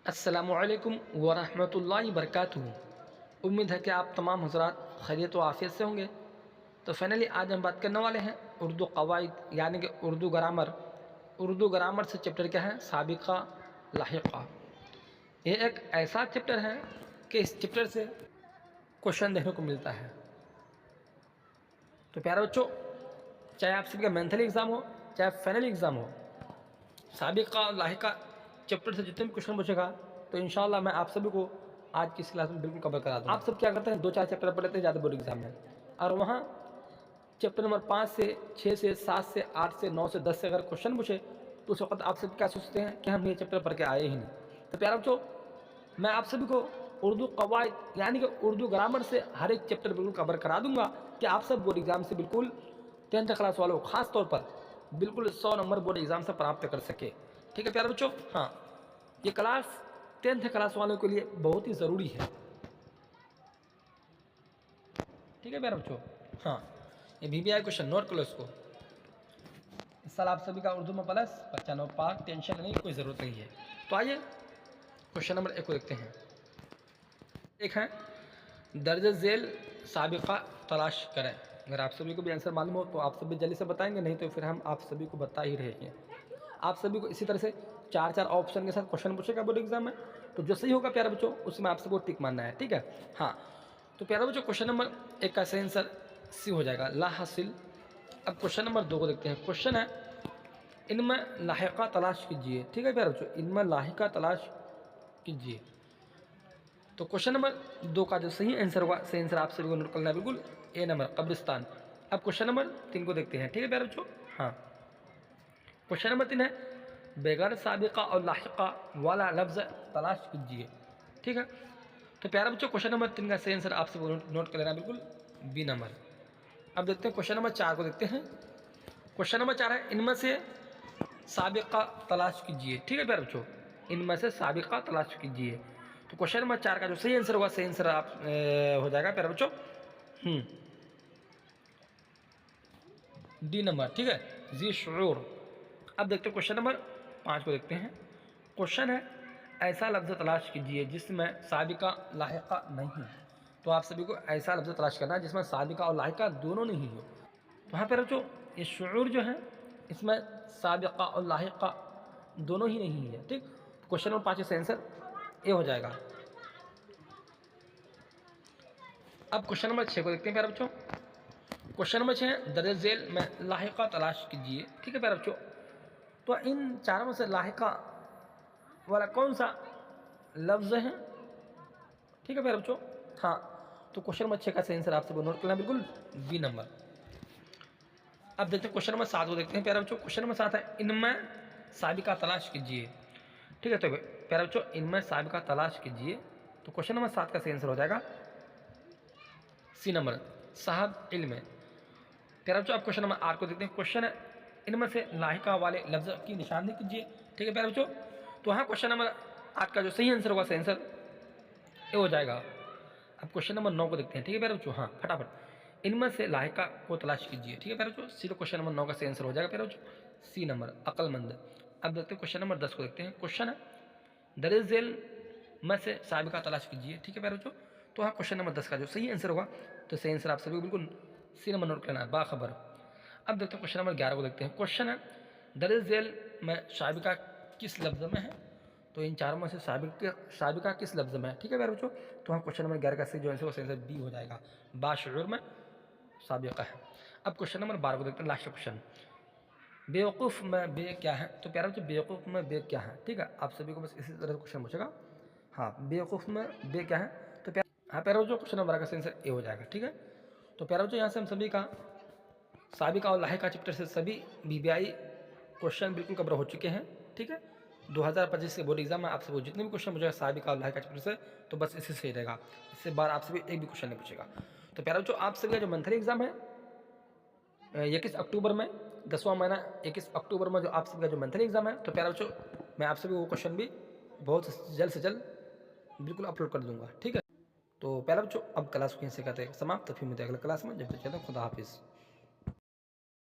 अस्सलामुअलैकुम वरहमतुल्लाहि वबरकातुहू। उम्मीद है कि आप तमाम हज़रात खैरियत व आफ़ियत से होंगे। तो फाइनली आज हम बात करने वाले हैं उर्दू क़वाइद यानी कि उर्दू ग्रामर। उर्दू ग्रामर से चैप्टर क्या है? साबिक़ा लाहिक़ा। ये एक ऐसा चैप्टर है कि इस चैप्टर से क्वेश्चन देखने को मिलता है। तो प्यारे बच्चों, चाहे आप सभी का मंथली एग्ज़ाम हो चाहे फाइनल एग्ज़ाम हो, साबिक़ा लाहिक़ा चैप्टर से जितने भी क्वेश्चन पूछेगा तो इंशाल्लाह मैं आप सभी को आज की इस क्लास में बिल्कुल कवर करा दूँगा। आप सब क्या करते हैं, 2-4 चैप्टर पढ़ लेते हैं ज़्यादा बोर्ड एग्जाम में, और वहाँ चैप्टर नंबर 5 से 6 से 7 से 8 से 9 से 10 से अगर क्वेश्चन पूछे तो उस वक्त आप सब क्या सोचते हैं कि हम ये चैप्टर पढ़ के आए ही नहीं। तो प्यारे बच्चों, मैं आप सभी को उर्दू क़वाइद यानी कि उर्दू ग्रामर से हर एक चैप्टर बिल्कुल कवर करा दूंगा कि आप सब बोर्ड एग्जाम से बिल्कुल 10th क्लास वालों को खास तौर पर बिल्कुल 100 नंबर बोर्ड एग्जाम से प्राप्त कर सके। ठीक है प्यारे बच्चों, हाँ, ये क्लास 10th क्लास वालों के लिए बहुत ही ज़रूरी है। ठीक है प्यारे बच्चों, हाँ, ये VBI क्वेश्चन नोट कर लो इसको। इस साल आप सभी का उर्दू में प्लस 95 पार, टेंशन लेने की कोई ज़रूरत नहीं है। तो आइए क्वेश्चन नंबर 1 को देखते हैं। एक है दर्ज झेल साबिक़ा तलाश करें। अगर आप सभी को भी आंसर मालूम हो तो आप सभी जल्दी से बताएंगे, नहीं तो फिर हम आप सभी को बता ही रहेंगे। आप सभी को इसी तरह से 4-4 ऑप्शन के साथ क्वेश्चन पूछेगा बोर्ड एग्जाम में, तो जो सही होगा प्यारे बच्चों उसमें आप सबको टिक मारना है। ठीक है, हाँ, तो प्यारे बच्चों क्वेश्चन नंबर 1 का सही आंसर सी हो जाएगा, ला हासिल। अब क्वेश्चन नंबर 2 को देखते हैं। क्वेश्चन है इनमें लाहिक़ा तलाश कीजिए। ठीक है प्यारे बच्चों, इनमें लाहिक़ा तलाश कीजिए। तो क्वेश्चन नंबर 2 का जो सही आंसर होगा, सही आंसर आप सभी को नोट करना है बिल्कुल, ए नंबर कब्रिस्तान। अब क्वेश्चन नंबर 3 को देखते हैं। ठीक है प्यारे बच्चों, हाँ, क्वेश्चन नंबर 3 है बेगर साबिक़ा और लाहिक़ा वाला लफ्ज़ तलाश कीजिए। ठीक है, तो प्यारे बच्चों क्वेश्चन नंबर 3 का सही आंसर आप सबको नोट कर लेना बिल्कुल, बी नंबर। अब देखते हैं क्वेश्चन नंबर 4 को देखते हैं। क्वेश्चन नंबर 4 है इनमें से साबिक़ा तलाश कीजिए। ठीक है प्यारे बच्चों, इनमें से साबिक़ा तलाश कीजिए। तो क्वेश्चन नंबर 4 का जो सही आंसर होगा, सही आंसर आप हो जाएगा प्यारे बच्चों डी नंबर। ठीक है, जी शुरूर। अब देखते हैं क्वेश्चन नंबर 5 को देखते हैं। क्वेश्चन है ऐसा लफ्ज़ तलाश कीजिए जिसमें साबिक़ा लाहिक़ा नहीं है। तो आप सभी को ऐसा लफ्ज़ तलाश करना है जिसमें साबिक़ा और लाहिक़ा दोनों नहीं हो। तो यहाँ पर जो ये शुरूर जो है इसमें साबिक़ा और लाहिक़ा दोनों ही नहीं है। ठीक, क्वेश्चन नंबर 5 का आंसर ए हो जाएगा। अब क्वेश्चन नंबर 6 को देखते हैं प्यारे बच्चों। क्वेश्चन नंबर 6 है दर्ज झेल में लाहिक़ा तलाश कीजिए। ठीक है प्यारे बच्चों, तो इन चारों में से लाहिक़ा वाला कौन सा लफ्ज़ है? ठीक है प्यारे बच्चों, हाँ, तो क्वेश्चन नंबर 6 का सही आंसर आप सबको नोट करना बिल्कुल, बी नंबर। अब देखते हैं क्वेश्चन नंबर 7 को देखते हैं प्यारे बच्चों। क्वेश्चन नंबर 7 है इनमें साबिक़ा तलाश कीजिए। ठीक है, तो प्यारे बच्चों इनमें साबिक़ा तलाश कीजिए। तो क्वेश्चन नंबर 7 का सही आंसर हो जाएगा सी नंबर, साहब इल्म। प्यारे बच्चों अब क्वेश्चन नंबर 8 को देखते हैं। क्वेश्चन है इनमें से लाहिक़ा वाले लफ्ज़ की निशानदेही कीजिए। ठीक है प्यारे बच्चों, तो हाँ, क्वेश्चन नंबर 8 का जो सही आंसर होगा, सही आंसर ए हो जाएगा। अब क्वेश्चन नंबर 9 को देखते हैं। ठीक है प्यारे बच्चों, हाँ, फटाफट इनमें से लाहिक़ा को तलाश कीजिए। ठीक है प्यारे बच्चों, सीधे क्वेश्चन नंबर 9 का सही आंसर हो जाएगा प्यारे बच्चों, सी नंबर अक्लमंद। अब देखते हैं क्वेश्चन नंबर 10 को देखते हैं। क्वेश्चन है दर्ज झेल में से साबिक़ा तलाश कीजिए। ठीक है प्यारे बच्चों, तो हाँ, क्वेश्चन नंबर 10 का जो सही आंसर होगा, तो सही आंसर आप सभी को बिल्कुल सी नंबर नोट करना है, बाखबर। अब देखते हैं क्वेश्चन नंबर 11 को देखते हैं। क्वेश्चन है दर्ज झेल में साबिक़ा किस लफ्ज़ में है? तो इन चारों में से साबिक़ा किस लफ्ज़ में है? ठीक है प्यारे बच्चों, तो हाँ, क्वेश्चन नंबर 11 का सही जो आंसर वो सही आंसर बी हो जाएगा, बाशऊर में साबिक़ा है। अब क्वेश्चन नंबर 12 को देखते हैं, लास्ट क्वेश्चन, बेवकूफ़ में बे क्या है? तो प्यारे बच्चों बेवकूफ़ में बे क्या है? ठीक है, आप सभी को बस इसी तरह क्वेश्चन पूछेगा, हाँ, बेवकूफ़ में बे क्या है? तो हाँ प्यारे बच्चों क्वेश्चन नंबर 12 का सही आंसर ए हो जाएगा। ठीक है, तो प्यारे बच्चों यहाँ से हम सभी का साबिक़ा और लाहिक़ा चैप्टर से सभी VBI क्वेश्चन बिल्कुल कवर हो चुके हैं। ठीक है, 2025 के बोर्ड एग्जाम में आप सबको जितने भी क्वेश्चन पूछेगा साबिक़ा और लाहिक़ा चैप्टर से, तो बस इसी से ही रहेगा, इससे बार आप सभी एक भी क्वेश्चन नहीं पूछेगा। तो प्यारे बच्चों आप सभी का जो मंथली एग्जाम है 21 अक्टूबर में, 10वां महीना 21 अक्टूबर में जो आप सभी का जो मंथली एग्जाम है, तो प्यारे बच्चों मैं आप सभी को क्वेश्चन भी बहुत जल्द से जल्द बिल्कुल अपलोड कर दूंगा। ठीक है, तो प्यारे बच्चों अब क्लास को यहीं से करते हैं समाप्त, तो फिर मिलते हैं अगले क्लास में, जब तक चलते खुदा हाफिज़।